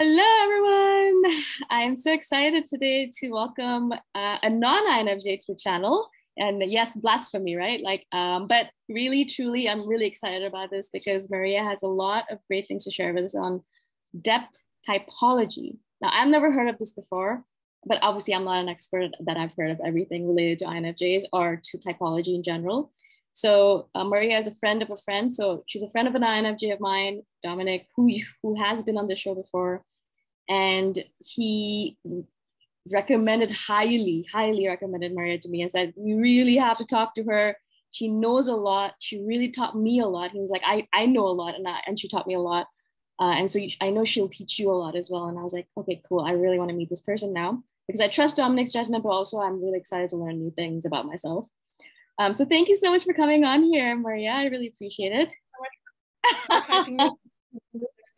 Hello, everyone. I'm so excited today to welcome a non-INFJ to the channel. And yes, blasphemy, right? But really, truly, I'm really excited about this because Maria has a lot of great things to share with us on depth typology. Now, I've never heard of this before, but obviously, I'm not an expert that I've heard of everything related to INFJs or to typology in general. So Maria is a friend of a friend. So she's a friend of an INFJ of mine, Dominic, who has been on the show before. And he recommended highly recommended Maria to me and said, you really have to talk to her. She knows a lot. She really taught me a lot. He was like, I know a lot and she taught me a lot. And so I know she'll teach you a lot as well. And I was like, okay, cool. I really want to meet this person now because I trust Dominic's judgment, but also I'm really excited to learn new things about myself. So thank you so much for coming on here, Maria. I really appreciate it.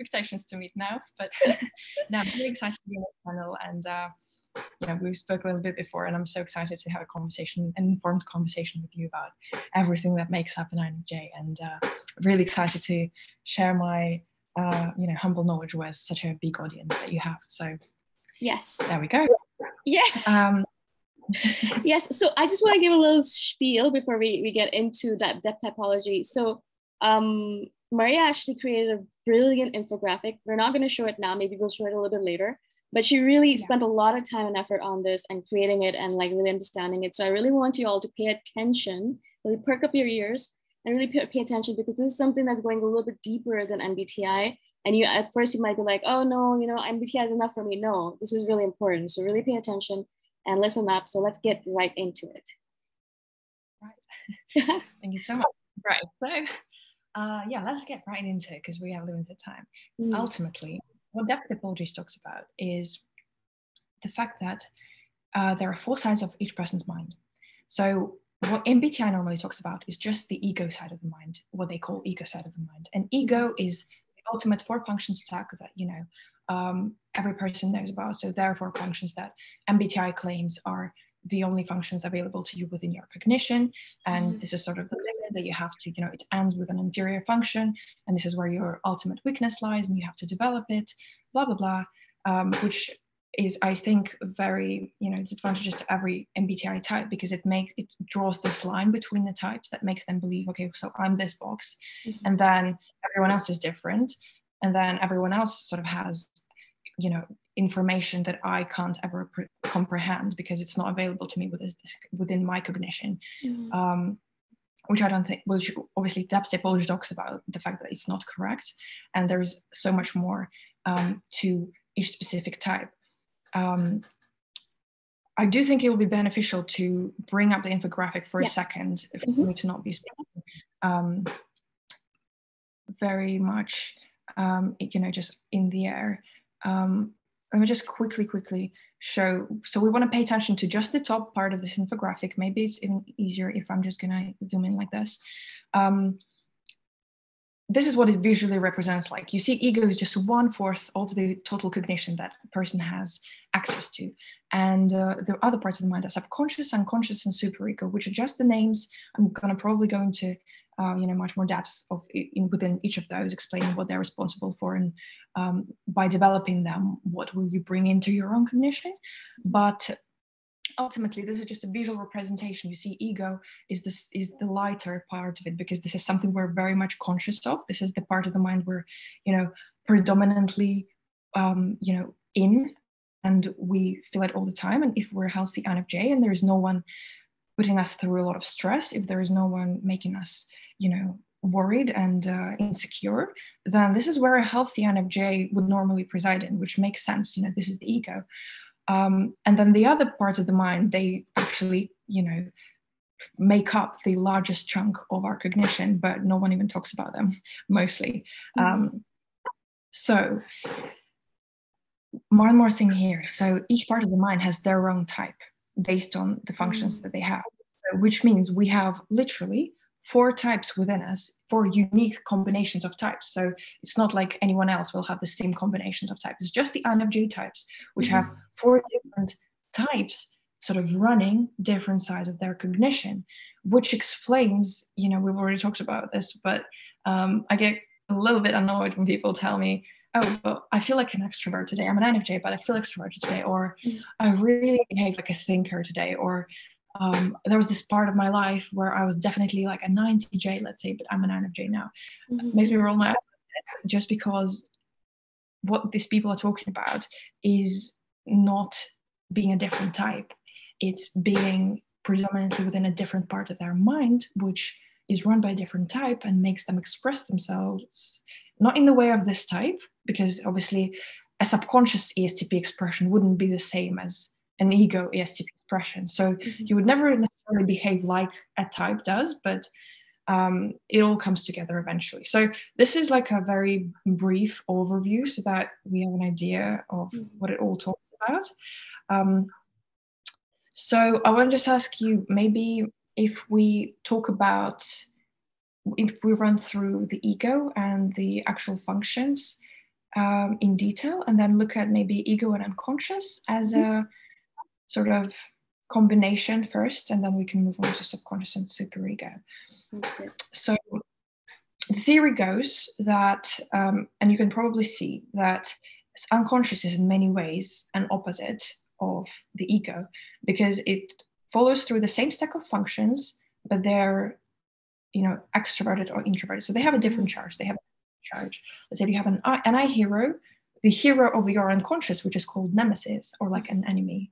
Expectations to meet now, but no, I'm really excited to be on this panel, and we've spoken a little bit before, and I'm so excited to have an informed conversation with you about everything that makes up an INFJ, and really excited to share my humble knowledge with such a big audience that you have. So yes, there we go. Yeah. Yes, so I just want to give a little spiel before we get into that depth typology. So Maria actually created a brilliant infographic. We're not going to show it now, maybe we'll show it a little bit later, but she really spent a lot of time and effort on this and creating it and like really understanding it. So I really want you all to pay attention, really perk up your ears and really pay attention, because this is something that's going a little bit deeper than MBTI. And you at first you might be like, oh no, MBTI is enough for me. No, this is really important. So really pay attention and listen up. So let's get right into it. Right. Thank you so much. Right. So let's get right into it because we have limited time. Ultimately, what depth typology talks about is the fact that there are four sides of each person's mind. So what MBTI normally talks about is just the ego side of the mind, what they call ego side of the mind. And ego is the ultimate four function stack that, every person knows about. So there are four functions that MBTI claims are the only functions available to you within your cognition. And this is sort of the limit that you have to, it ends with an inferior function. And this is where your ultimate weakness lies and you have to develop it, blah, blah, blah, which is, I think, very, it's advantageous to every MBTI type because it draws this line between the types that makes them believe, okay, so I'm this box, and then everyone else is different. And then everyone else sort of has, information that I can't ever comprehend because it's not available to me within my cognition, which I don't think, which obviously depth typology talks about the fact that it's not correct. And there is so much more to each specific type. I do think it will be beneficial to bring up the infographic for a second, for me to not be speaking very much, just in the air. Let me just quickly show. So we want to pay attention to just the top part of this infographic. Maybe it's even easier if I'm just going to zoom in like this. This is what it visually represents like. You see ego is just 1/4 of the total cognition that a person has access to. And the other parts of the mind are subconscious, unconscious, and superego, which are just the names. I'm going to probably go into much more depth within each of those, explaining what they're responsible for, and by developing them, what will you bring into your own cognition. But ultimately, this is just a visual representation. You see, ego is the lighter part of it because this is something we're very much conscious of. This is the part of the mind we're, predominantly, in, and we feel it all the time. And if we're a healthy INFJ and there is no one putting us through a lot of stress, if there is no one making us, worried and insecure, then this is where a healthy INFJ would normally preside in, which makes sense. This is the ego. And then the other parts of the mind, they actually, make up the largest chunk of our cognition, but no one even talks about them mostly. So one more thing here. So each part of the mind has their own type based on the functions that they have, which means we have literally 4 types within us, 4 unique combinations of types. So it's not like anyone else will have the same combinations of types. It's just the INFJ types, which have 4 different types sort of running different sides of their cognition, which explains, we've already talked about this, but I get a little bit annoyed when people tell me, oh, well, I feel like an extrovert today. I'm an INFJ, but I feel extroverted today. Or I really behave like a thinker today. Or there was this part of my life where I was definitely like a 90J, let's say, but I'm an INFJ now. It makes me roll my eyes just because what these people are talking about is not being a different type. It's being predominantly within a different part of their mind, which is run by a different type and makes them express themselves not in the way of this type, because obviously a subconscious ESTP expression wouldn't be the same as an ego ESTP expression. So you would never necessarily behave like a type does, but it all comes together eventually. So this is like a very brief overview so that we have an idea of what it all talks about. So I want to just ask you, maybe if we run through the ego and the actual functions in detail, and then look at maybe ego and unconscious as a sort of combination first, and then we can move on to subconscious and superego. Okay. So the theory goes that, and you can probably see that unconscious is in many ways an opposite of the ego, because it follows through the same stack of functions, but they're, extroverted or introverted. So they have a different charge. Let's say you have an I hero, the hero of your unconscious, which is called nemesis, or like an enemy,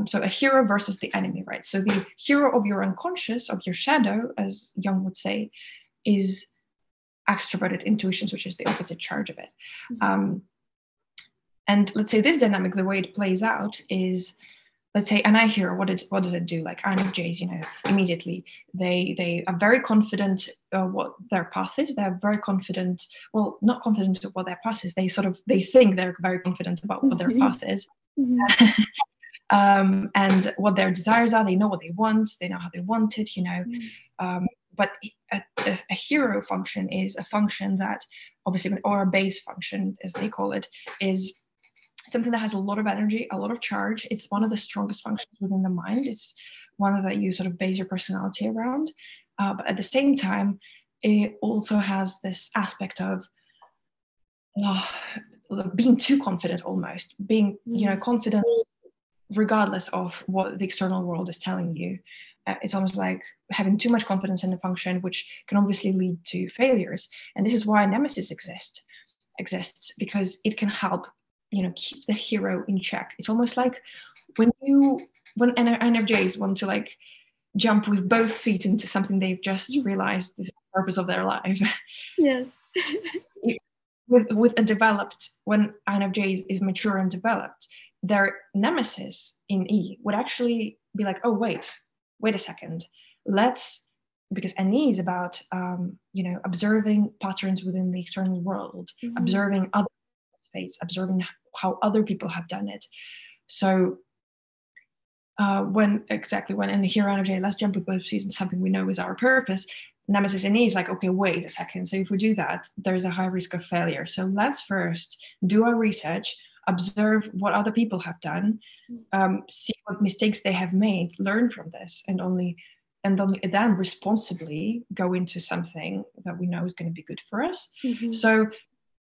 so a hero versus the enemy, right? So the hero of your unconscious, of your shadow, as Jung would say, is extroverted intuitions, which is the opposite charge of it. And let's say this dynamic, the way it plays out is, let's say an I hero, what does it do? Like INFJs, immediately they are very confident what their path is. They're very confident, well, not confident of what their path is. They think they're very confident about what their path is. And what their desires are. They know what they want. They know how they want it, but a hero function is a function that obviously, or a base function, as they call it, is something that has a lot of energy, a lot of charge. It's one of the strongest functions within the mind. It's one that you sort of base your personality around. But at the same time, it also has this aspect of being too confident, almost being, confident regardless of what the external world is telling you. It's almost like having too much confidence in the function, which can obviously lead to failures. And this is why nemesis exists, because it can help, keep the hero in check. It's almost like when NFJs want to like jump with both feet into something they've just realized is the purpose of their life. Yes. When INFJ is mature and developed, their nemesis in E would actually be like, oh, wait a second. Because NE is about, observing patterns within the external world, observing other fates, observing how other people have done it. So when in here INFJ, let's jump with both feet into something we know is our purpose, nemesis in E is like, okay, wait a second. So if we do that, there's a high risk of failure. So let's first do our research, observe what other people have done, see what mistakes they have made, learn from this, and then responsibly go into something that we know is going to be good for us. So,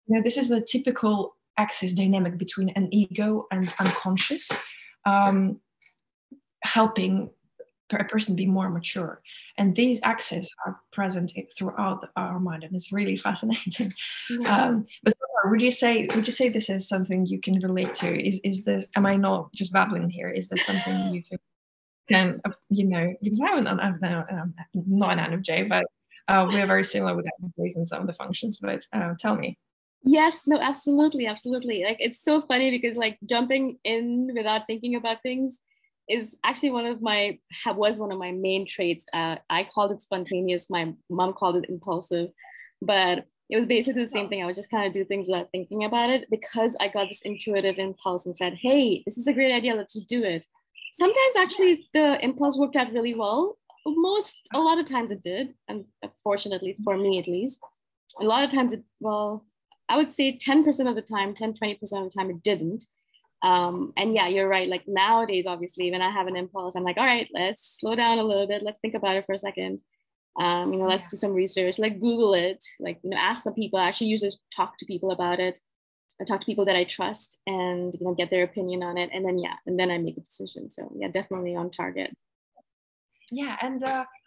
this is the typical axis dynamic between an ego and unconscious, helping a person be more mature. And these axes are present throughout our mind, and it's really fascinating. But would you say this is something you can relate to? Is this, am I not just babbling here? Is this something you can, because I'm not an INFJ, but we're very similar with INFJs in some of the functions, but tell me. Yes, no, absolutely. Like, it's so funny because like jumping in without thinking about things is actually was one of my main traits. I called it spontaneous. My mom called it impulsive, but it was basically the same thing. I would just kind of do things without thinking about it because I got this intuitive impulse and said, hey, this is a great idea. Let's just do it. Sometimes actually the impulse worked out really well. A lot of times it did. And fortunately for me, at least, a lot of times I would say 10% of the time, 20% of the time it didn't. And yeah, you're right. Like nowadays, obviously, when I have an impulse, I'm like, all right, let's slow down a little bit. Let's think about it for a second. Let's do some research, like Google it, like, ask some people. I actually usually talk to people about it. I talk to people that I trust and, get their opinion on it. And then I make a decision. So yeah, definitely on target. Yeah. And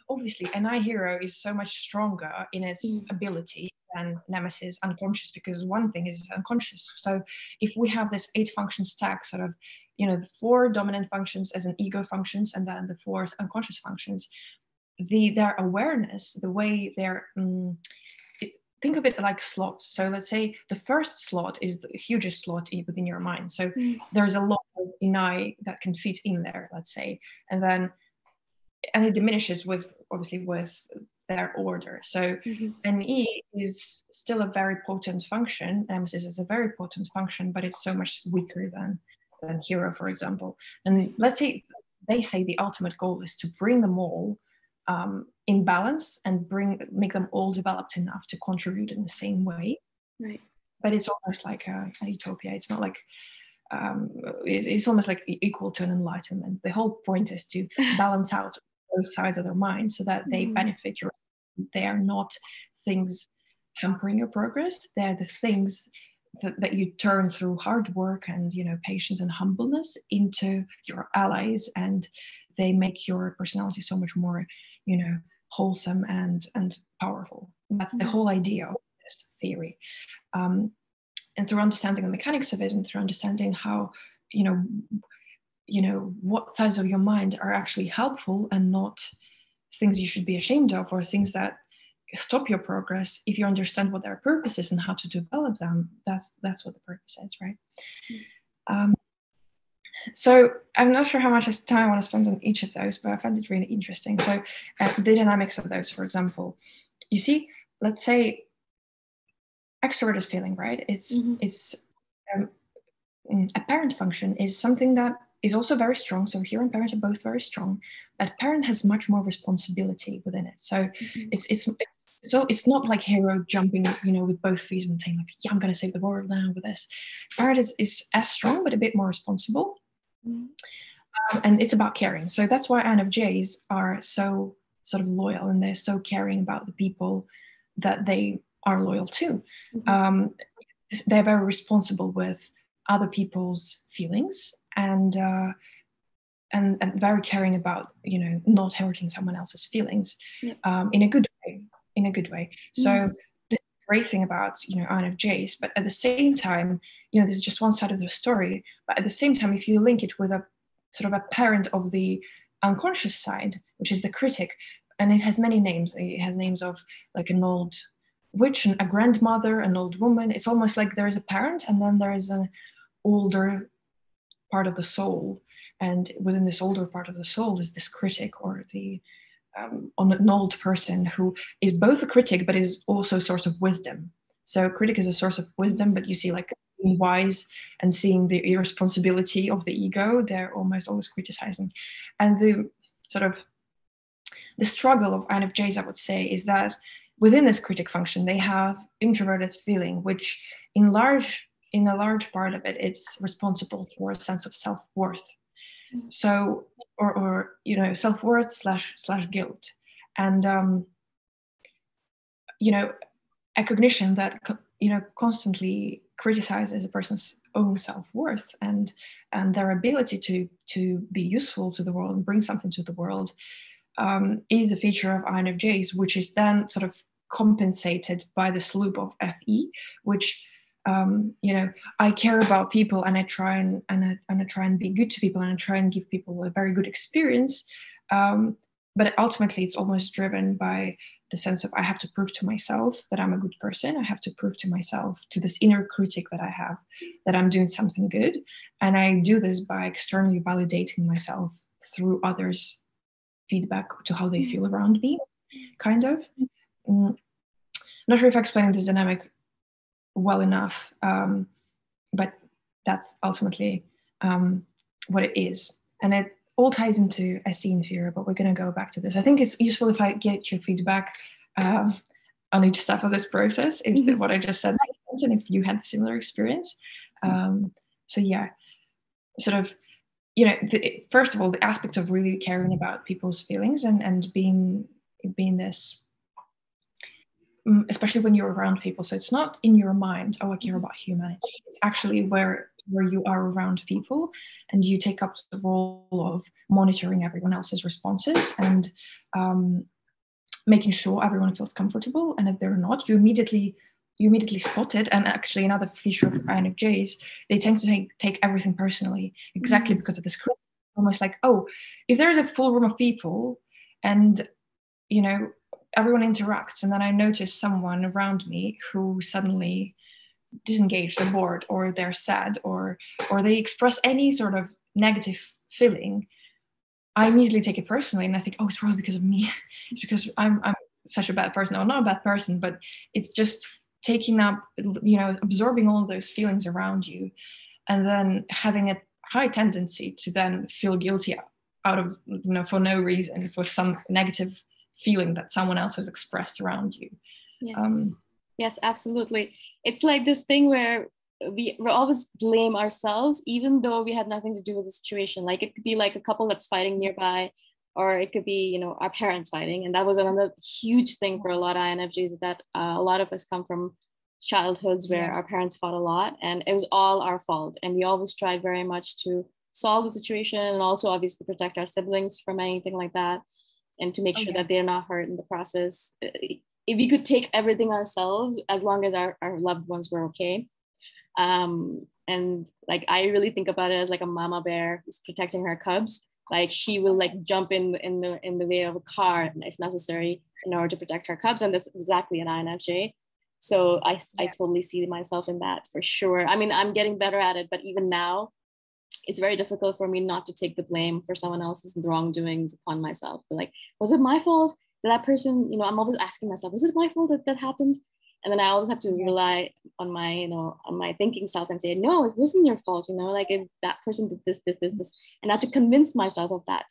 obviously an I hero is so much stronger in its ability than Nemesis unconscious, because one thing is unconscious. So if we have this 8 function stack, sort of, the 4 dominant functions as an ego functions, and then the 4 unconscious functions, their awareness, the way they're, think of it like slots. So let's say the first slot is the hugest slot within your mind. So there's a lot of I that can fit in there, let's say, and it diminishes with their order. So an E is still a very potent function. Nemesis is a very potent function, but it's so much weaker than hero, for example. And let's say they say the ultimate goal is to bring them all in balance and make them all developed enough to contribute in the same way. Right. But it's almost like a utopia. It's not like it's almost like equal to an enlightenment. The whole point is to balance out both sides of their mind so that they benefit your. They are not things hampering your progress. They're the things that you turn through hard work and patience and humbleness into your allies, and they make your personality so much more wholesome and powerful. That's the whole idea of this theory. And through understanding the mechanics of it, and through understanding how what sides of your mind are actually helpful and not things you should be ashamed of, or things that stop your progress, if you understand what their purpose is and how to develop them, that's what the purpose is, right? So I'm not sure how much time I want to spend on each of those, but I found it really interesting. So the dynamics of those, for example, you see, let's say extroverted feeling, right? It's a parent function is something that is also very strong. So hero and parent are both very strong, but parent has much more responsibility within it. So it's not like hero jumping, with both feet and saying like, yeah, I'm going to save the world now with this. Parent is as strong, but a bit more responsible. And it's about caring. So that's why INFJs are so sort of loyal, and they're so caring about the people that they are loyal to. They're very responsible with other people's feelings, and very caring about not hurting someone else's feelings in a good way. So the great thing about INFJs, but at the same time, this is just one side of the story, but at the same time, if you link it with a sort of a parent of the unconscious side, which is the critic, and it has many names. It has names of like an old witch, a grandmother, an old woman. It's almost like there is a parent, and then there is an older part of the soul, and within this older part of the soul is this critic, or the an old person who is both a critic but is also a source of wisdom. So a critic is a source of wisdom, but you see, like, being wise and seeing the irresponsibility of the ego, they're almost always criticizing. And the sort of the struggle of INFJs, I would say, is that within this critic function, they have introverted feeling, which in a large part of it, it's responsible for a sense of self-worth. So, or self-worth slash guilt, and a cognition that constantly criticizes a person's own self-worth and their ability to be useful to the world and bring something to the world is a feature of INFJs, which is then sort of compensated by this loop of FE, which I care about people, and I try and be good to people, and I try and give people a very good experience. But ultimately, it's almost driven by the sense of I have to prove to myself that I'm a good person. I have to prove to myself, to this inner critic that I have, that I'm doing something good. And I do this by externally validating myself through others' feedback to how they feel around me, kind of. I'm not sure if I explained this dynamic well enough, but that's ultimately what it is. And it all ties into SE in theory, but we're going to go back to this. I think it's useful if I get your feedback on each step of this process, if what I just said makes sense, and if you had similar experience. So yeah, sort of, first of all, the aspect of really caring about people's feelings and being, being this, especially when you're around people. So it's not in your mind, oh, I care about humanity. It's actually where you are around people, and you take up the role of monitoring everyone else's responses and making sure everyone feels comfortable. And if they're not, you immediately spot it. And actually, another feature of INFJs, they tend to take everything personally, exactly because of this. Almost like, oh, if there's a full room of people and everyone interacts, and then I notice someone around me who suddenly disengaged or bored, or they're sad, or they express any sort of negative feeling, I immediately take it personally, and I think, oh, it's probably because of me. It's because I'm such a bad person, or not a bad person, but it's just taking up, absorbing all those feelings around you, and then having a high tendency to then feel guilty out of, for no reason, for some negative feeling that someone else has expressed around you. Yes. Yes, absolutely. It's like this thing where we always blame ourselves, even though we had nothing to do with the situation. Like it could be like a couple that's fighting nearby, or it could be, our parents fighting. And that was another huge thing for a lot of INFJs, that a lot of us come from childhoods where our parents fought a lot, and it was all our fault. And we always tried very much to solve the situation, and also obviously protect our siblings from anything like that, and to make sure that they're not hurt in the process. If we could take everything ourselves, as long as our loved ones were okay. And like, I really think about it as like a mama bear who's protecting her cubs. Like she will like jump in the way of a car if necessary in order to protect her cubs. And that's exactly an INFJ. So I totally see myself in that for sure. I mean, I'm getting better at it, but even now, it's very difficult for me not to take the blame for someone else's wrongdoings upon myself. But like, was it my fault? Did that person, I'm always asking myself, was it my fault that happened? And then I always have to rely on my, on my thinking self and say, no, it wasn't your fault. Like if that person did this, and I have to convince myself of that.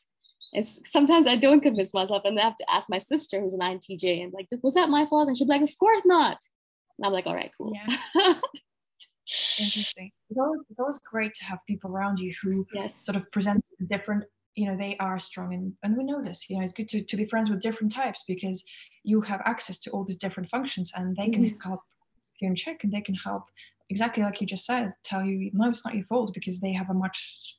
It's sometimes I don't convince myself, and I have to ask my sister, who's an INTJ, and like, was that my fault? And she'll be like, of course not. And I'm like, all right, cool. Yeah. Interesting. It's always great to have people around you who sort of present different, they are strong, and we know this, it's good to be friends with different types, because you have access to all these different functions, and they can help you in check, and they can help, exactly like you just said, tell you, no, it's not your fault, because they have a much,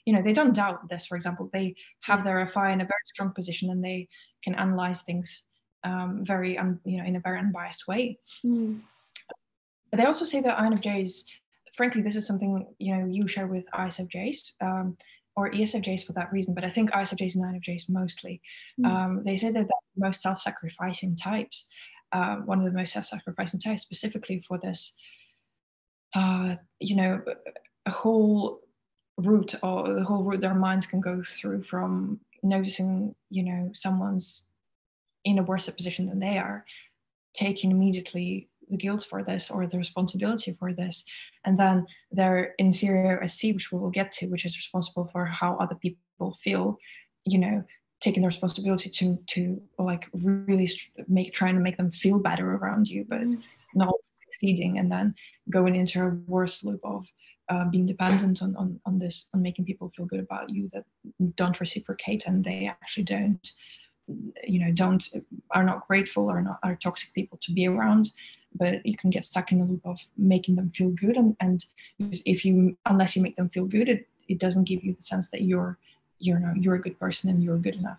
they don't doubt this. For example, they have their FI in a very strong position, and they can analyze things very, in a very unbiased way. They also say that INFJs, frankly, this is something, you share with ISFJs, or ESFJs for that reason, but I think ISFJs and INFJs mostly. They say that they're the most self-sacrificing types, one of the most self-sacrificing types, specifically for this, a whole route, or the whole route their minds can go through, from noticing, someone's in a worse position than they are, taking immediately the guilt for this, or the responsibility for this, and then their inferior SC, which we will get to, which is responsible for how other people feel, taking the responsibility to like really trying to make them feel better around you, but not succeeding, and then going into a worse loop of being dependent on making people feel good about you, that don't reciprocate, and they actually are not grateful, or are toxic people to be around. But you can get stuck in a loop of making them feel good, and unless you make them feel good, it doesn't give you the sense that you're a good person and you're good enough.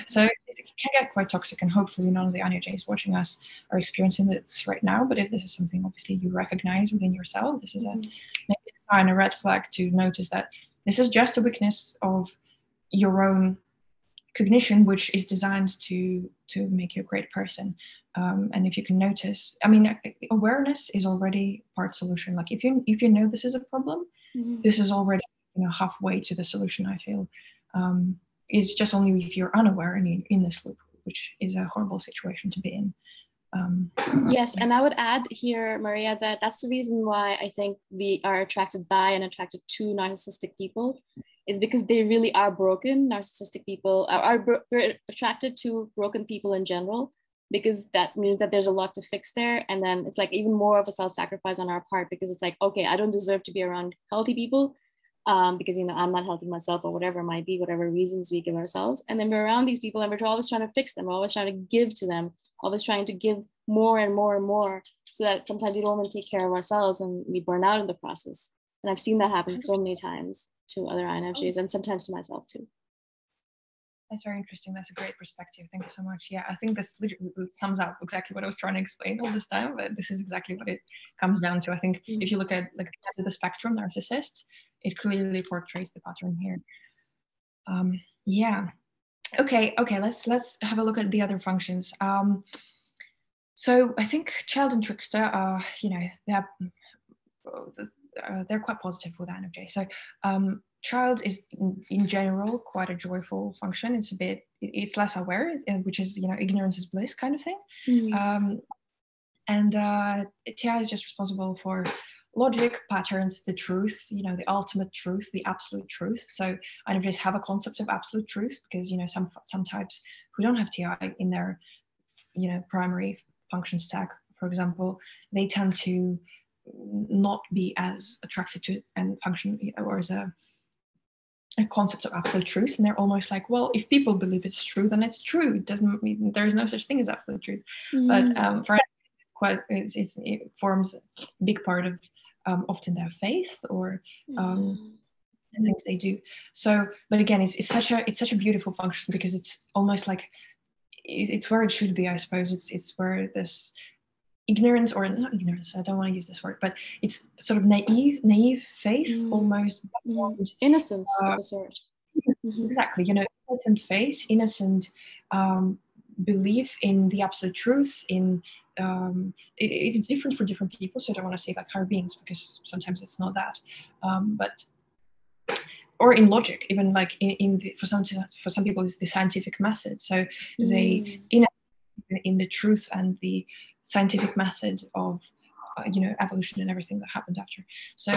So it can get quite toxic, and hopefully none of the INFJs watching us are experiencing this right now. But if this is something obviously you recognize within yourself, this is maybe a sign, a red flag, to notice that this is just a weakness of your own cognition, which is designed to make you a great person. And if you can notice, awareness is already part solution. Like if you know this is a problem, this is already halfway to the solution, I feel. It's just only if you're unaware and in this loop, which is a horrible situation to be in. Yes, and I would add here, Maria, that that's the reason why I think we are attracted by and attracted to narcissistic people, is because they really are broken. Narcissistic people we're attracted to broken people in general, because that means that there's a lot to fix there. And then it's like even more of a self-sacrifice on our part, because it's like, okay, I don't deserve to be around healthy people, because, you know, I'm not healthy myself or whatever it might be, whatever reasons we give ourselves. And then we're around these people and we're always trying to fix them. We're always trying to give to them, always trying to give more and more and more, so that sometimes we don't even take care of ourselves and we burn out in the process. And I've seen that happen so many times to other INFJs and sometimes to myself too. That's very interesting. That's a great perspective. Thank you so much. Yeah, I think this sums up exactly what I was trying to explain all this time, but this is exactly what it comes down to. I think if you look at like the spectrum, narcissists, it clearly portrays the pattern here. Yeah. Okay. Let's have a look at the other functions. So I think child and trickster are, you know, they're quite positive with INFJ. So child is in general quite a joyful function. It's less aware, which is, you know, ignorance is bliss kind of thing. And TI is just responsible for logic, patterns, the truth, you know, the ultimate truth, the absolute truth. So INFJs have a concept of absolute truth because, you know, some types who don't have TI in their, you know, primary function stack, for example, they tend to not be as attracted to and function or as a concept of absolute truth, and they're almost like, well, if people believe it's true, then it's true. It doesn't mean there is no such thing as absolute truth. But for it forms a big part of often their faith or things they do. So, but again, it's such a beautiful function because it's almost like it's where it should be, I suppose. It's where this ignorance, or not ignorance, I don't want to use this word, but it's sort of naive faith, almost innocence of a sort. Exactly, you know, innocent faith, innocent belief in the absolute truth. In it's different for different people, so I don't want to say like higher beings because sometimes it's not that, but or in logic, even like for some people it's the scientific method. So they in the truth and the scientific method of you know, evolution and everything that happened after. So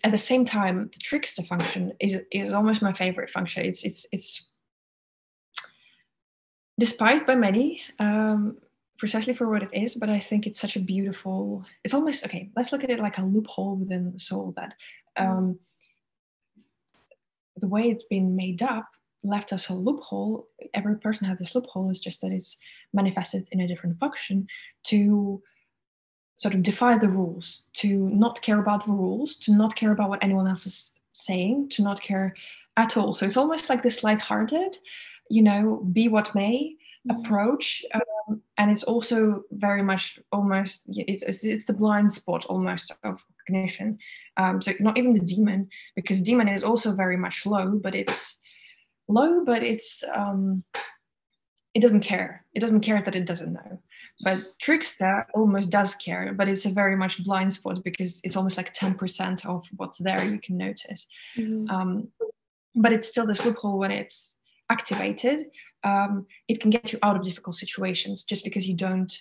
at the same time, the trickster function is almost my favorite function. It's despised by many precisely for what it is, but I think it's such a beautiful, it's almost, okay, let's look at it like a loophole within the soul that the way it's been made up left us a loophole. Every person has this loophole, it's just that it's manifested in a different function to sort of defy the rules, to not care about the rules, to not care about what anyone else is saying, to not care at all. So it's almost like this lighthearted, you know, be what may approach, and it's also very much almost it's the blind spot almost of cognition. So not even the demon, because demon is also very much low, but it's it doesn't care. It doesn't care that it doesn't know. But trickster almost does care, but it's a very much blind spot because it's almost like 10% of what's there you can notice. But it's still this loophole. When it's activated, it can get you out of difficult situations just because you don't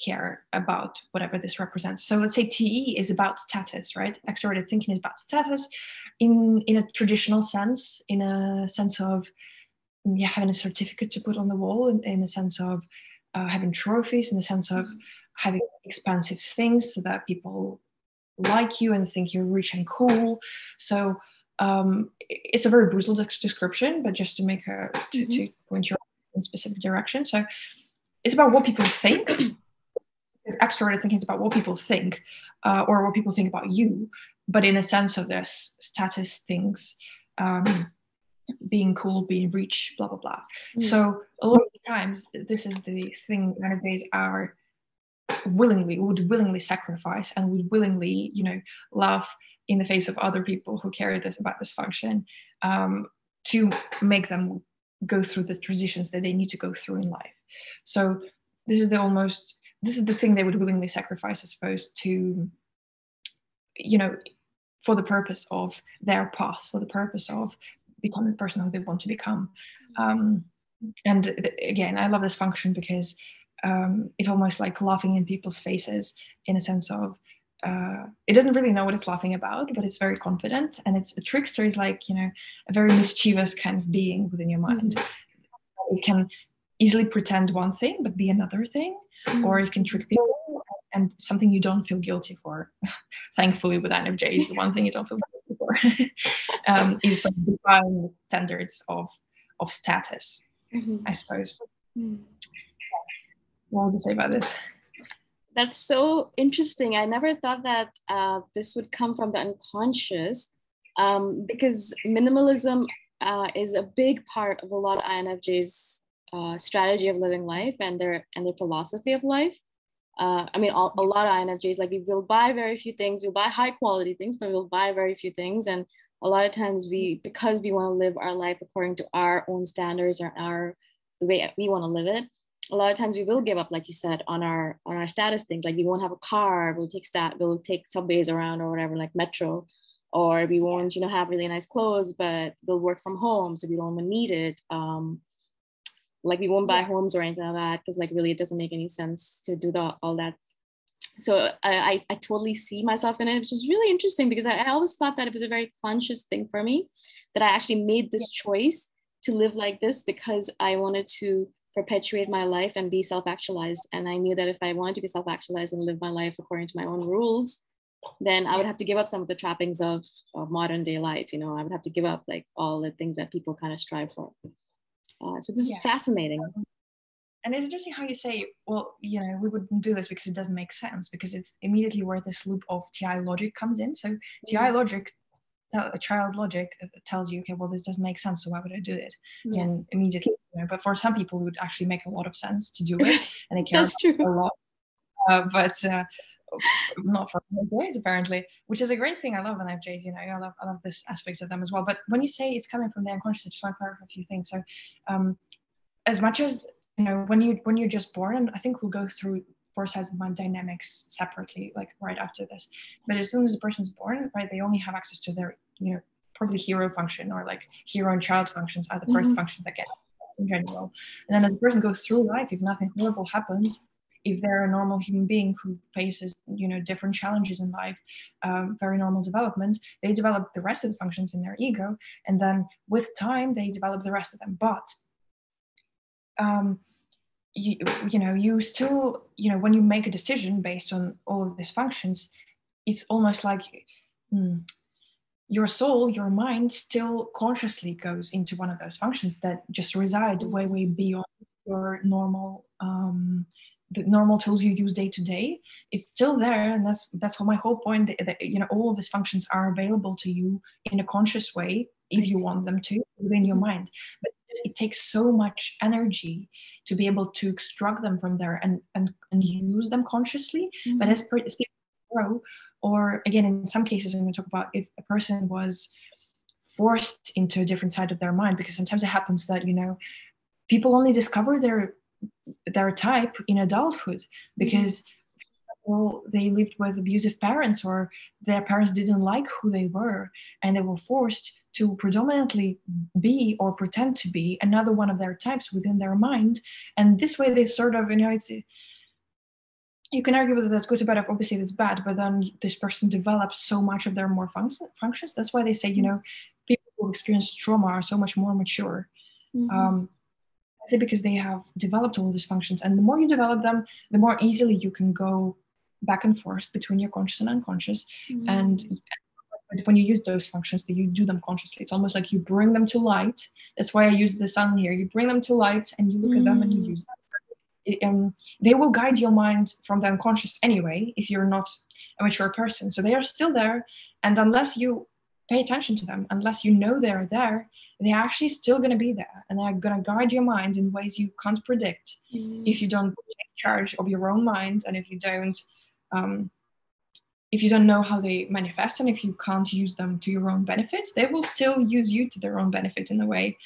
care about whatever this represents. So let's say TE is about status, right? Extroverted thinking is about status in a traditional sense, in a sense of having a certificate to put on the wall, in a sense of having trophies, in a sense of having expensive things so that people like you and think you're rich and cool. So it's a very brutal description, but just to make to point you in a specific direction. So it's about what people think. Because extroverted thinking is about what people think, or what people think about you, but in a sense of this status things, being cool, being rich, blah blah blah. So a lot of the times, this is the thing nowadays are would willingly sacrifice and would willingly, you know, laugh in the face of other people who care about this function, to make them go through the transitions that they need to go through in life. So this is the thing they would willingly sacrifice, I suppose, to, you know, for the purpose of their path, for the purpose of becoming the person who they want to become. And again, I love this function because it's almost like laughing in people's faces, in a sense of it doesn't really know what it's laughing about, but it's very confident. And a trickster is like, you know, a very mischievous kind of being within your mind. It can easily pretend one thing but be another thing, or it can trick people and something you don't feel guilty for. Thankfully with INFJs, one thing you don't feel guilty for. is sort of define the standards of status, I suppose. What would you say about this? That's so interesting. I never thought that this would come from the unconscious, because minimalism is a big part of a lot of INFJs' strategy of living life and their philosophy of life. I mean, a lot of INFJs, like, we will buy very few things. We'll buy high quality things, but we'll buy very few things. And a lot of times because we want to live our life according to our own standards or the way we want to live it, a lot of times we will give up, like you said, on our status things. Like, we won't have a car, we'll take subways around or whatever, like metro, or we won't, have really nice clothes, but we'll work from home, so we don't even need it. Like, we won't buy homes or anything like that, because, like, really it doesn't make any sense to do all that. So I totally see myself in it, which is really interesting, because I always thought that it was a very conscious thing for me, that I actually made this choice to live like this because I wanted to perpetuate my life and be self-actualized. And I knew that if I wanted to be self-actualized and live my life according to my own rules, then I would have to give up some of the trappings of modern day life. I would have to give up, like, all the things that people kind of strive for. So this is fascinating. And it's interesting how you say, well, we wouldn't do this because it doesn't make sense, because it's immediately where this loop of TI logic comes in. So TI logic, a child logic, tells you, okay, well, this doesn't make sense, so why would I do it? And immediately, but for some people, it would actually make a lot of sense to do it, and they care a lot. But not for INFJs, apparently, which is a great thing. I love INFJs. I love this aspects of them as well. But when you say it's coming from the unconscious, I just want to clarify a few things. So, as much as when you're just born, and I think we'll go through force has mind dynamics separately, like right after this. But as soon as a person's born, right, they only have access to their, probably hero function, or like hero and child functions are the first functions that get in general. And then as a person goes through life, if nothing horrible happens, if they're a normal human being who faces, different challenges in life, very normal development, they develop the rest of the functions in their ego. And then with time, they develop the rest of them. But you still, when you make a decision based on all of these functions, it's almost like your soul, your mind still consciously goes into one of those functions that just reside way beyond your normal, the normal tools you use day to day. It's still there, and that's my whole point. That all of these functions are available to you in a conscious way if you want them to within your mind. But it takes so much energy to be able to extract them from there and use them consciously. But as people grow, or again, in some cases, I'm going to talk about if a person was forced into a different side of their mind, because sometimes it happens that people only discover their type in adulthood because they lived with abusive parents, or their parents didn't like who they were, and they were forced to predominantly be or pretend to be another one of their types within their mind. And this way they sort of, you can argue whether that's good or bad. Obviously that's bad, but then this person develops so much of their more functions. That's why they say, people who experience trauma are so much more mature. I say because they have developed all these functions, and the more you develop them, the more easily you can go back and forth between your conscious and unconscious. And when you use those functions, you do them consciously. It's almost like you bring them to light. That's why I use the sun here. You bring them to light and you look at them and you use them. They will guide your mind from the unconscious anyway, if you're not a mature person. So they are still there. And unless you pay attention to them, unless you know they're there, they're actually still going to be there. And they're going to guide your mind in ways you can't predict if you don't take charge of your own mind, and if you don't know how they manifest, and if you can't use them to your own benefits, they will still use you to their own benefit in a way.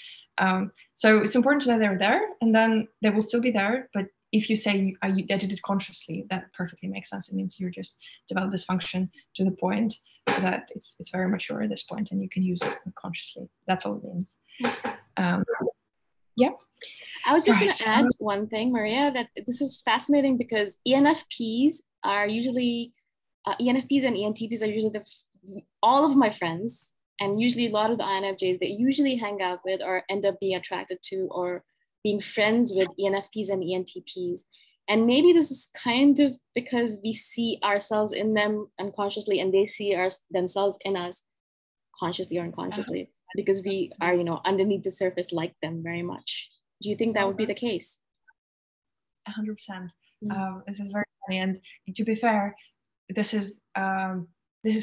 So it's important to know they're there, and then they will still be there. But if you say I did it consciously, that perfectly makes sense. It means you're just develop this function to the point that it's very mature at this point, and you can use it consciously. That's all it means. Yeah. I was just going to add one thing, Maria, that this is fascinating because ENFPs are usually, ENFPs and ENTPs are usually all of my friends, and usually a lot of the INFJs that usually hang out with or end up being attracted to or being friends with ENFPs and ENTPs. And maybe this is kind of because we see ourselves in them unconsciously, and they see themselves in us consciously or unconsciously, because we are, you know, underneath the surface like them very much. Do you think that would be the case? 100%. This is very funny, and to be fair, this is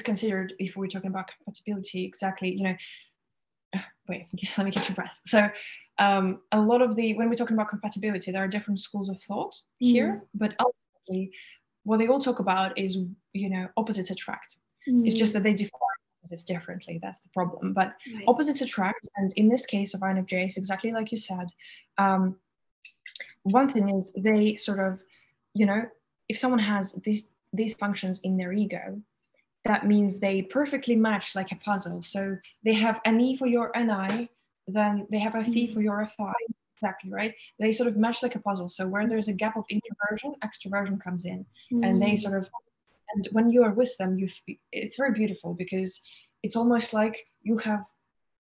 considered, if we're talking about compatibility, exactly, you know, wait, let me get your breath. So a lot of when we're talking about compatibility, there are different schools of thought here, but ultimately what they all talk about is, you know, opposites attract. It's just that they define opposites differently. That's the problem. But opposites attract, and in this case of INFJs, exactly like you said, one thing is they sort of, you know, if someone has these functions in their ego, that means they perfectly match like a puzzle. So they have an E for your NI, then they have a F for your FI. Exactly, right? They sort of match like a puzzle. So where there's a gap of introversion, extroversion comes in, and they sort of, and when you are with them, it's very beautiful, because it's almost like you have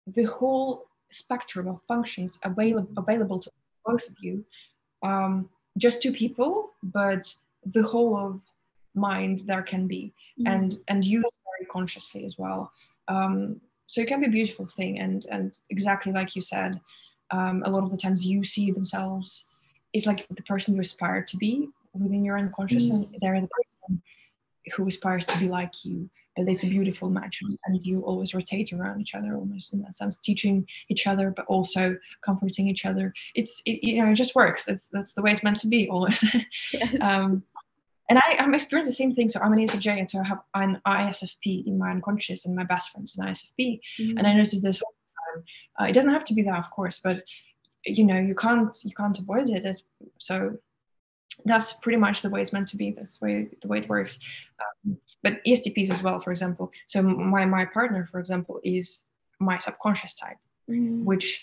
the whole spectrum of functions available to both of you. Just two people, but the whole of mind there can be, and used very consciously as well. So it can be a beautiful thing, and exactly like you said, a lot of the times you see themselves, it's like the person you aspire to be within your unconscious, and they're the person who aspires to be like you. And it's a beautiful match, and you always rotate around each other, almost in that sense, teaching each other, but also comforting each other. It just works. That's the way it's meant to be, almost. Yes. And I'm experiencing the same thing. So I'm an ENFJ, and so I have an ISFP in my unconscious, and my best friend's an ISFP. And I noticed this all the time. It doesn't have to be that, of course, but you know, you can't avoid it. So that's pretty much the way it's meant to be. That's the way it works. But ESTPs as well, for example. So my partner, for example, is my subconscious type, which is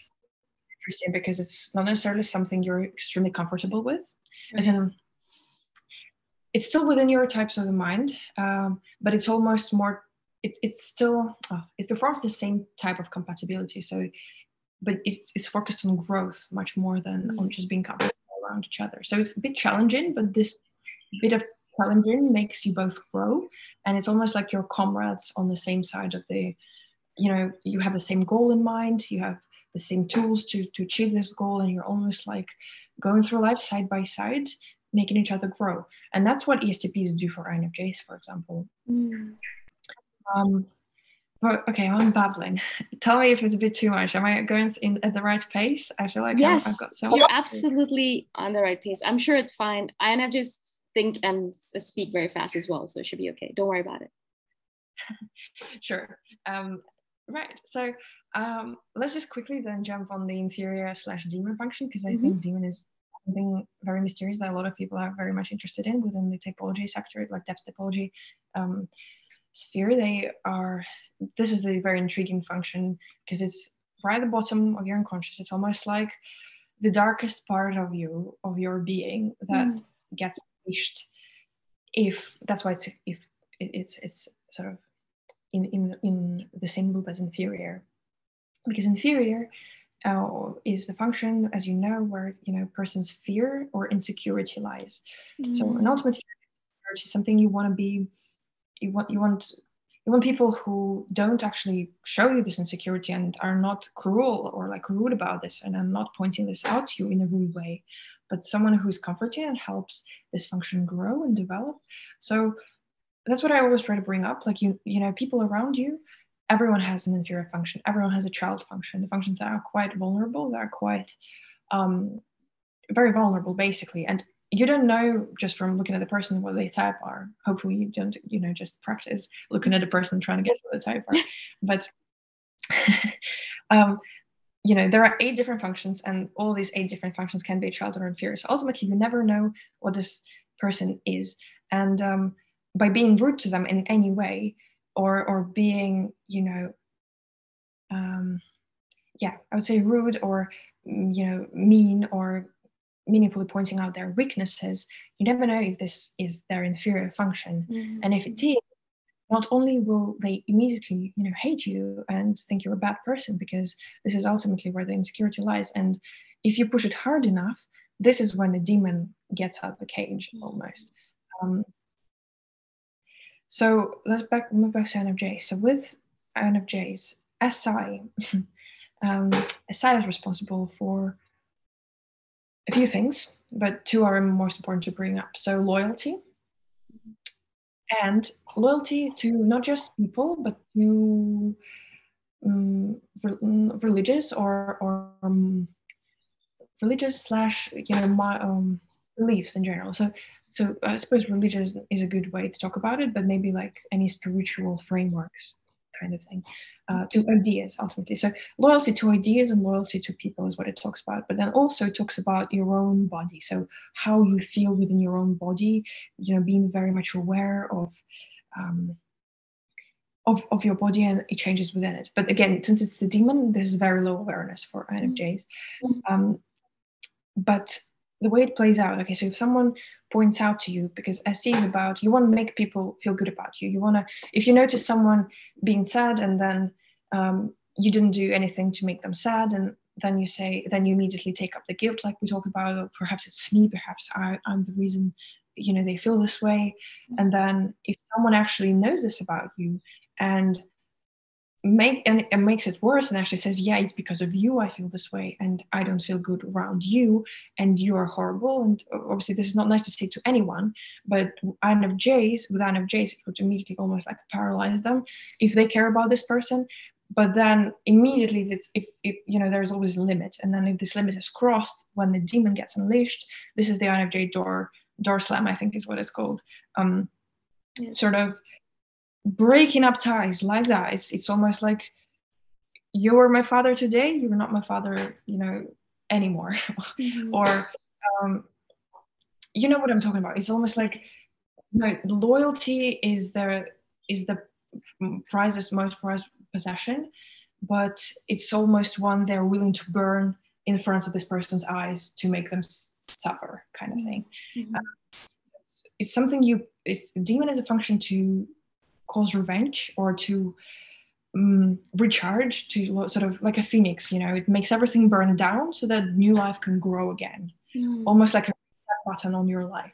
interesting because it's not necessarily something you're extremely comfortable with, as in, it's still within your types of the mind, but it's almost more, it's still, it performs the same type of compatibility. So, but it's focused on growth much more than on just being comfortable around each other. So it's a bit challenging, but this bit of challenging makes you both grow. And it's almost like you're comrades on the same side of the, you know, you have the same goal in mind, you have the same tools to achieve this goal, and you're almost like going through life side by side, making each other grow. And that's what ESTPs do for INFJs, for example. But okay, I'm babbling. Tell me if it's a bit too much. Am I going at the right pace? I feel like yes, I've got so you're absolutely on the right pace. I'm sure it's fine. INFJs think and speak very fast as well, so it should be okay. Don't worry about it. Sure. Right. So let's just quickly then jump on the inferior/demon function, because I think demon is something very mysterious that a lot of people are very much interested in within the typology sector, like depth typology sphere. This is the very intriguing function, because it's right at the bottom of your unconscious. It's almost like the darkest part of you, of your being, that gets unleashed. If that's why it's sort of in the same loop as inferior, because inferior is the function, as you know, where, you know, person's fear or insecurity lies. So an ultimate fear is something you want to be. You want people who don't actually show you this insecurity and are not cruel or like rude about this, and I'm not pointing this out to you in a rude way, but someone who's comforting and helps this function grow and develop. So that's what I always try to bring up. Like, you know, people around you, everyone has an inferior function. Everyone has a child function. The functions that are quite vulnerable, that are quite very vulnerable, basically. And you don't know just from looking at the person what they type are. Hopefully you don't, you know, just practice looking at a person trying to guess what they type are. But you know, there are 8 different functions, and all these 8 different functions can be child or inferior. So ultimately, you never know what this person is. And by being rude to them in any way, or being, you know, I would say rude, or, you know, mean, or meaningfully pointing out their weaknesses, you never know if this is their inferior function. And if it is, not only will they immediately, you know, hate you and think you're a bad person, because this is ultimately where the insecurity lies. And if you push it hard enough, this is when the demon gets out of the cage, almost. So let's move back to INFJ. So with INFJs, SI. SI is responsible for a few things, but two are most important to bring up. So loyalty, and loyalty to not just people, but to religious or religious slash beliefs in general. So I suppose religious is a good way to talk about it, but maybe like any spiritual frameworks kind of thing, to ideas ultimately. So loyalty to ideas and loyalty to people is what it talks about, but then also talks about your own body. So how you feel within your own body, being very much aware of your body and it changes within it. But again, since it's the demon, this is very low awareness for INFJs. But the way it plays out, okay, so if someone points out to you, because SC is about, you want to make people feel good about you. You want to, if you notice someone being sad and then you didn't do anything to make them sad, and then you immediately take up the guilt, like we talked about, or perhaps it's me, perhaps I'm the reason, they feel this way. And then if someone actually knows this about you and it makes it worse and actually says, yeah, it's because of you I feel this way and I don't feel good around you and you are horrible. And obviously this is not nice to say to anyone, but with INFJs it would immediately almost like paralyze them if they care about this person. But then immediately if there's always a limit, and then if this limit is crossed, when the demon gets unleashed, this is the INFJ door slam, I think is what it's called. Sort of breaking up ties like that. It's almost like, you were my father today, you were not my father anymore. Or you know what I'm talking about. It's almost like loyalty is the most prized possession, but it's almost one they're willing to burn in front of this person's eyes to make them suffer, kind of thing. It's something demon is a function to cause revenge or to recharge, to sort of like a phoenix, it makes everything burn down so that new life can grow again. Almost like a reset button on your life.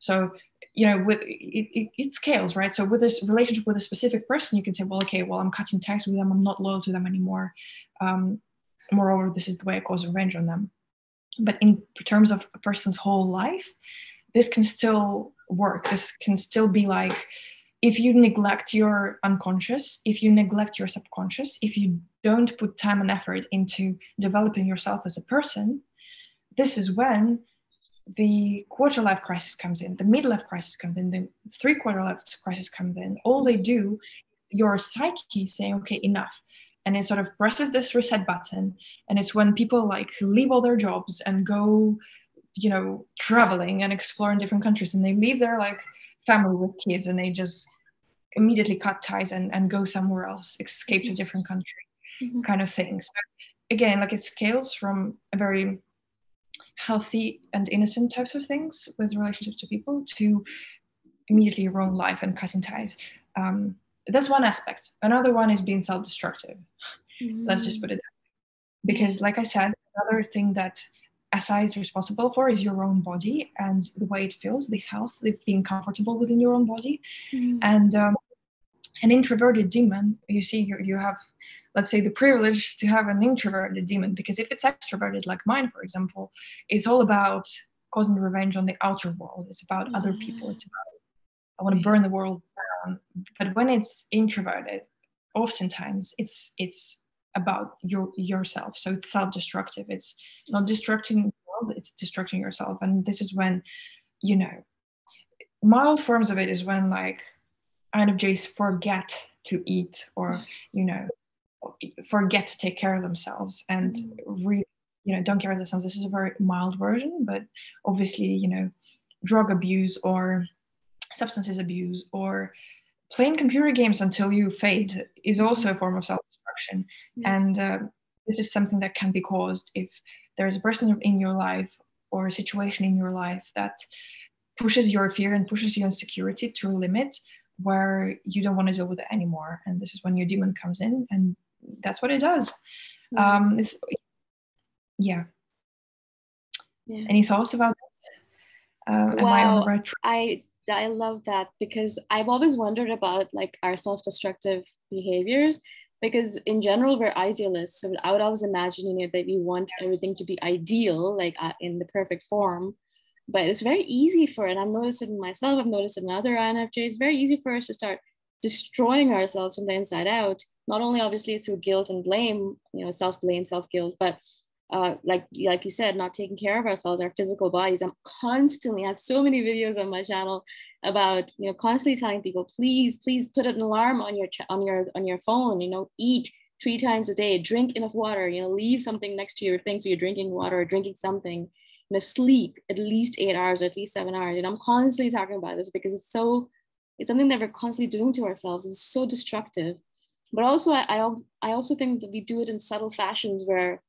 So with it scales, right? So with this relationship with a specific person, you can say, well, okay, I'm cutting ties with them, I'm not loyal to them anymore. Moreover, this is the way I cause revenge on them. But in terms of a person's whole life, this can still work. This can still be like, if you neglect your unconscious, if you neglect your subconscious, if you don't put time and effort into developing yourself as a person, this is when the quarter life crisis comes in, the midlife crisis comes in, the 3/4 life crisis comes in. All they do is your psyche saying, okay, enough. And it sort of presses this reset button. And it's when people like leave all their jobs and go, traveling and explore in different countries, and they leave their like family with kids and they just immediately cut ties and go somewhere else, escape to a different country, kind of thing. So again, like it scales from a very healthy and innocent types of things with relationships to people to immediately your own life and cutting ties. That's one aspect. Another one is being self-destructive. Let's just put it that way. Because like I said, another thing that SI is responsible for is your own body and the way it feels, the health, the being comfortable within your own body. And an introverted demon, you see, you have, let's say, the privilege to have an introverted demon, because if it's extroverted like mine, for example, it's all about causing revenge on the outer world. It's about other people. It's about, I want to burn the world down. But when it's introverted, oftentimes it's about yourself. So it's self-destructive. It's not destructing the world, it's destructing yourself. And this is when, mild forms of it is when like INFJs forget to eat or, forget to take care of themselves and really, don't care of themselves. This is a very mild version, but obviously, drug abuse or substances abuse or playing computer games until you fade is also a form of self-destruction. And this is something that can be caused if there's a person in your life or a situation in your life that pushes your fear and pushes your insecurity to a limit where you don't want to deal with it anymore. And this is when your demon comes in, and that's what it does. Any thoughts about that? Wow, Am I on the right track? I I love that, because I've always wondered about like our self-destructive behaviors, because in general we're idealists. So I would always imagine, that we want everything to be ideal, like in the perfect form. But it's very easy for it. I've noticed it in myself. I've noticed it in other INFJs. It's very easy for us to start destroying ourselves from the inside out. Not only obviously through guilt and blame, self-blame, self-guilt, but like you said, not taking care of ourselves, our physical bodies. I have so many videos on my channel about, constantly telling people, please put an alarm on your phone, eat 3 times a day, drink enough water, leave something next to your thing so you're drinking water or drinking something, sleep at least 8 hours or at least 7 hours. And I'm constantly talking about this because it's something that we're constantly doing to ourselves. It's so destructive. But also I also think that we do it in subtle fashions where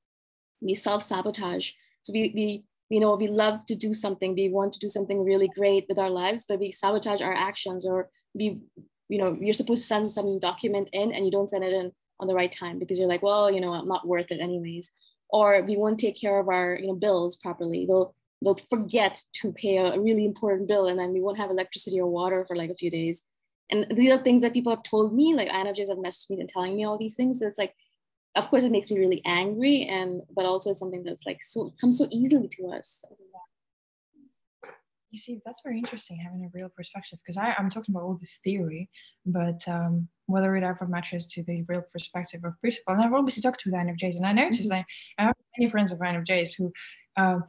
we self-sabotage. So we love to do something, we want to do something really great with our lives, but we sabotage our actions. Or you're supposed to send some document in and you don't send it in on the right time because you're like, well, I'm not worth it anyways. Or we won't take care of our bills properly. We'll forget to pay a really important bill, and then we won't have electricity or water for like a few days. And these are things that people have told me, like INFJs have messaged me and telling me all these things. So it's like, of course, it makes me really angry, but also it's something that's like comes so easily to us. You see, that's very interesting, having a real perspective, because I'm talking about all this theory, but whether it ever matches to the real perspective of principle. And I've obviously talked to the INFJs, and I noticed that I have many friends of INFJs who, I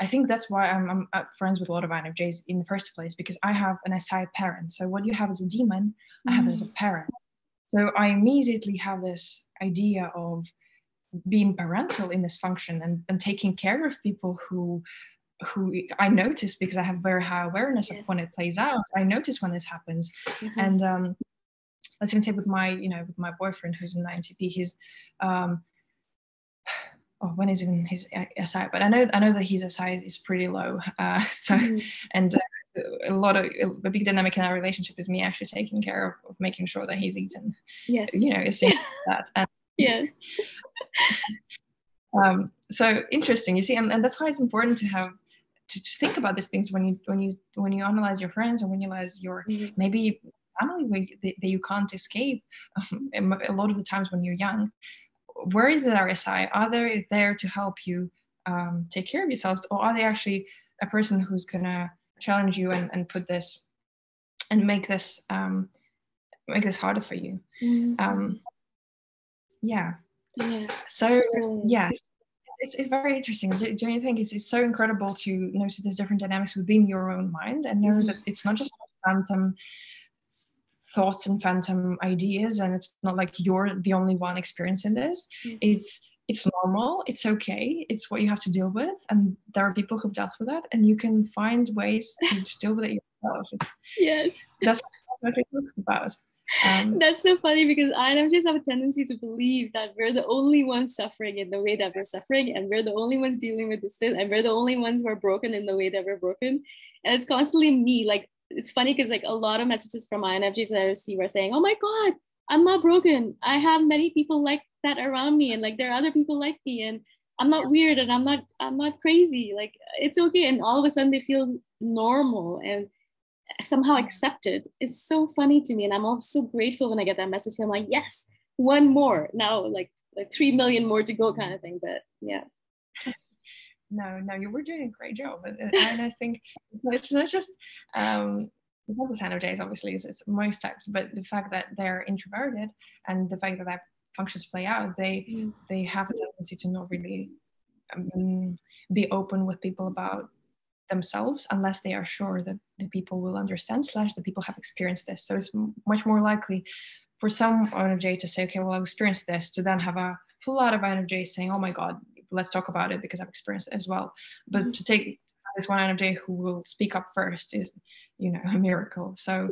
think that's why I'm friends with a lot of INFJs in the first place, because I have an SI parent. So what you have as a demon, I have as a parent. So I immediately have this idea of being parental in this function and taking care of people who I notice, because I have very high awareness of when it plays out. I notice when this happens. And let's even say with my boyfriend who's an INTP, he's when is even his SI? But I know that his SI is pretty low. And a big dynamic in our relationship is me actually taking care of making sure that he's eaten. Yes. It's that. And, yes. So interesting, you see, and that's why it's important to have to think about these things when you analyze your friends, and when you analyze your maybe family that you can't escape. A lot of the times when you're young, where is it RSI? Are they there to help you take care of yourselves, or are they actually a person who's gonna challenge you and put this and make this harder for you? So yes, it's very interesting. Do you think it's so incredible to notice these different dynamics within your own mind and know that it's not just phantom thoughts and phantom ideas, and it's not like you're the only one experiencing this. It's normal, it's okay, it's what you have to deal with, and there are people who've dealt with that, and you can find ways to deal with it yourself. That's what it talks about. That's so funny, because INFJs have a tendency to believe that we're the only ones suffering in the way that we're suffering, and we're the only ones dealing with this, and we're the only ones who are broken in the way that we're broken. And it's constantly me. Like, it's funny because like a lot of messages from INFJs that I receive are saying, oh my God, I'm not broken. I have many people like that around me, and like there are other people like me, and I'm not weird, and I'm not crazy. Like, it's okay. And all of a sudden they feel normal and somehow accepted. It's so funny to me, and I'm also grateful when I get that message. I'm like, yes, one more now, like 3 million more to go, kind of thing. But yeah. No, you were doing a great job, and I think it's not just the INFJs, obviously, it's most types, but the fact that they're introverted and the fact that their functions play out, they have a tendency to not really be open with people about themselves unless they are sure that the people will understand / the people have experienced this. So it's much more likely for some INFJ to say, okay, well, I've experienced this, to then have a full lot of INFJ saying, oh my God, let's talk about it because I've experienced it as well. But to take this one INFJ who will speak up first is, a miracle. So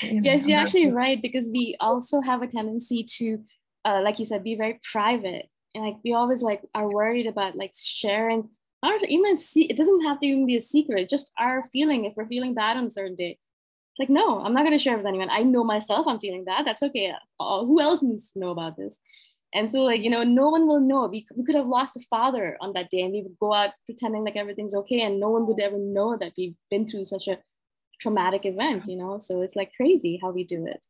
yes, you're actually right, because we also have a tendency to, like you said, be very private, and like we always like are worried about like sharing. It doesn't have to even be a secret, just our feeling. If we're feeling bad on a certain day, it's like, no, I'm not going to share with anyone. I know myself I'm feeling bad. That's okay. Who else needs to know about this? And so like, no one will know. We could have lost a father on that day, and we would go out pretending like everything's okay, and no one would ever know that we've been through such a traumatic event, you know? So it's like crazy how we do it.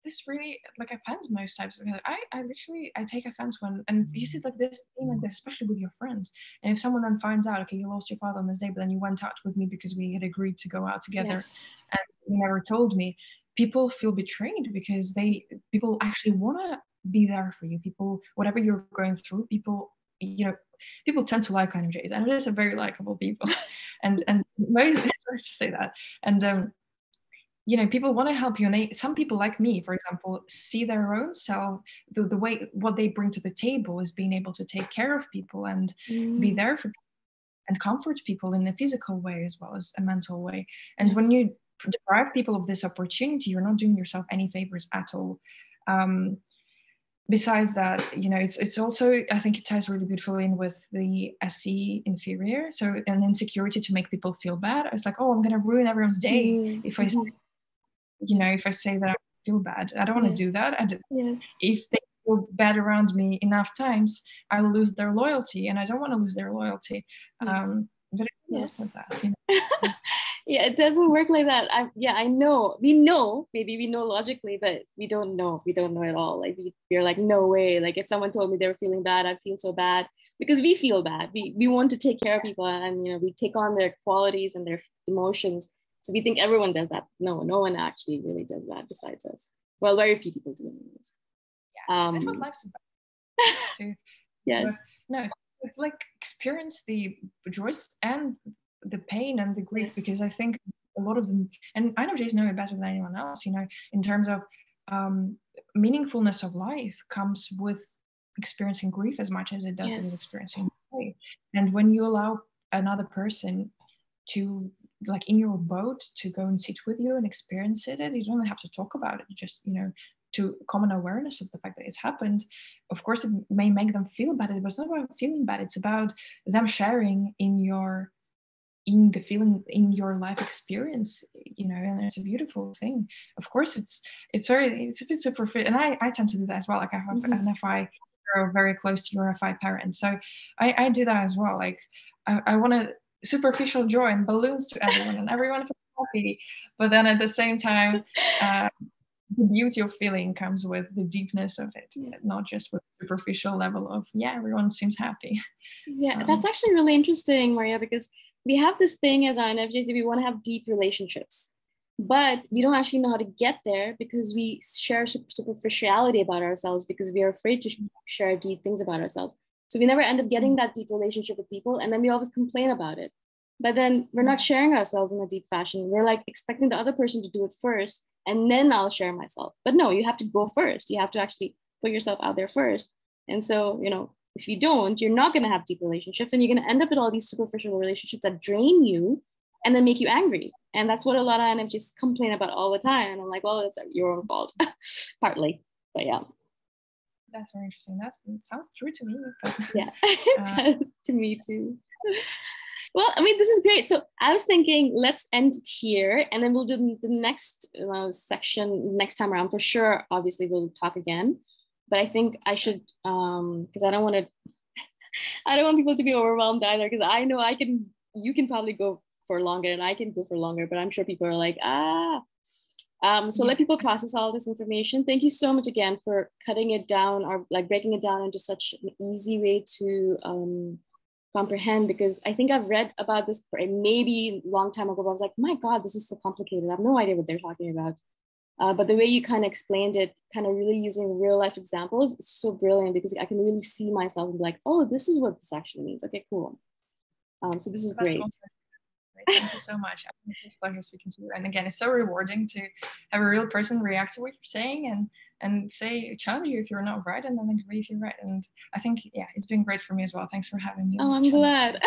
This really like offends most types of I take offense when, and you see like this thing like this, especially with your friends. And if someone then finds out, okay, you lost your father on this day, but then you went out with me because we had agreed to go out together, Yes. and you never told me, people feel betrayed because people actually want to be there for you. People, whatever you're going through, people, you know, people tend to like INFJs, and it is a very likable people. and most, let's just say that. And you know, people want to help you, and some people like me, for example, see their own self, the way what they bring to the table is being able to take care of people and be there for people and comfort people in a physical way as well as a mental way. And Yes. when you deprive people of this opportunity, you're not doing yourself any favors at all. Besides that, you know, it's also, I think it ties really beautifully in with the SE inferior. So an insecurity to make people feel bad. It's like, oh, I'm going to ruin everyone's day if I say, you know, if I say that I feel bad. I don't want to do that. If they feel bad around me enough times, I'll lose their loyalty, and I don't want to lose their loyalty. But it doesn't work like that, you know? Yeah, it doesn't work like that. I know. We know, maybe we know logically, but we don't know. We don't know at all. Like we're like, no way. Like if someone told me they were feeling bad, I'd feel so bad because we feel bad. We want to take care of people, and you know, we take on their qualities and their emotions. So we think everyone does that. No one actually really does that besides us. Well, very few people do anyways. Yeah, that's what life's about. Too. Yes. But no, it's like experience the joys and the pain and the grief, yes. Because I think a lot of them, and INFJs know it better than anyone else, you know, in terms of meaningfulness of life comes with experiencing grief as much as it does with experiencing joy. And when you allow another person to, like, in your boat, to go and sit with you and experience it, you don't have to talk about it. You just, you know, to common awareness of the fact that it's happened. Of course, it may make them feel bad, but it's not about feeling bad. It's about them sharing in the feeling, in your life experience, you know, and it's a beautiful thing. Of course, it's a bit superficial, and I tend to do that as well. Like I have an FI, are very close to your FI parents, so I do that as well. Like I want to superficial joy and balloons to everyone, and everyone feels happy, but then at the same time, the beauty of feeling comes with the deepness of it, not just with the superficial level of, yeah, everyone seems happy. That's actually really interesting, Maria, because we have this thing as INFJs that we want to have deep relationships, but we don't actually know how to get there because we share superficiality about ourselves because we are afraid to share deep things about ourselves. So we never end up getting that deep relationship with people, and then we always complain about it. But then we're not sharing ourselves in a deep fashion. We're like expecting the other person to do it first, and then I'll share myself. But no, you have to go first. You have to actually put yourself out there first. And so, you know, if you don't, you're not going to have deep relationships, and you're going to end up with all these superficial relationships that drain you and then make you angry. And that's what a lot of INFJs complain about all the time. And I'm like, well, it's your own fault, partly. But yeah. That's very interesting. That sounds true to me. But, yeah, it does to me too. Well, I mean, this is great. So I was thinking, let's end it here, and then we'll do the next section next time around for sure. Obviously, we'll talk again, but I think I should, because I don't want people to be overwhelmed either. Because I know you can probably go for longer, and I can go for longer, but I'm sure people are like, so let people process all this information. Thank you so much again for cutting it down, or like breaking it down into such an easy way to comprehend, because I think I've read about this maybe a long time ago, but I was like, my God, this is so complicated. I have no idea what they're talking about. But the way you kind of explained it, kind of really using real life examples, it's so brilliant because I can really see myself and be like, oh, this is what this actually means. Okay, cool. So this is great. Thank you so much. It's a pleasure speaking to you. And again, it's so rewarding to have a real person react to what you're saying and say, challenge you if you're not right, and then agree if you're right. And I think, yeah, it's been great for me as well. Thanks for having me. Oh, I'm glad.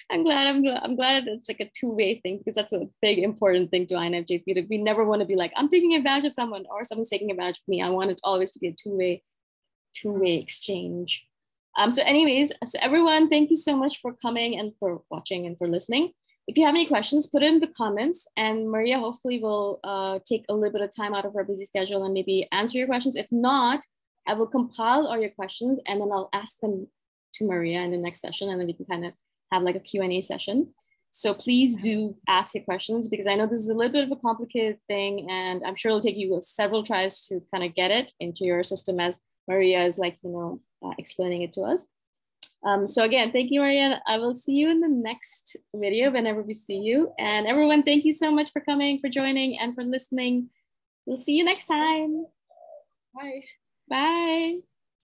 I'm glad it's like a two-way thing, because that's a big important thing to INFJs. We never want to be like, I'm taking advantage of someone or someone's taking advantage of me. I want it always to be a two-way exchange. So anyways, so everyone, thank you so much for coming and for watching and for listening. If you have any questions, put it in the comments, and Maria hopefully will take a little bit of time out of her busy schedule and maybe answer your questions. If not, I will compile all your questions and then I'll ask them to Maria in the next session, and then we can kind of have like a Q&A session. So please do ask your questions, because I know this is a little bit of a complicated thing, and I'm sure it'll take you several tries to kind of get it into your system, as Maria is like, explaining it to us. So again, thank you, Maria. I will see you in the next video whenever we see you. And everyone, thank you so much for coming, for joining, and for listening. We'll see you next time. Bye. Bye.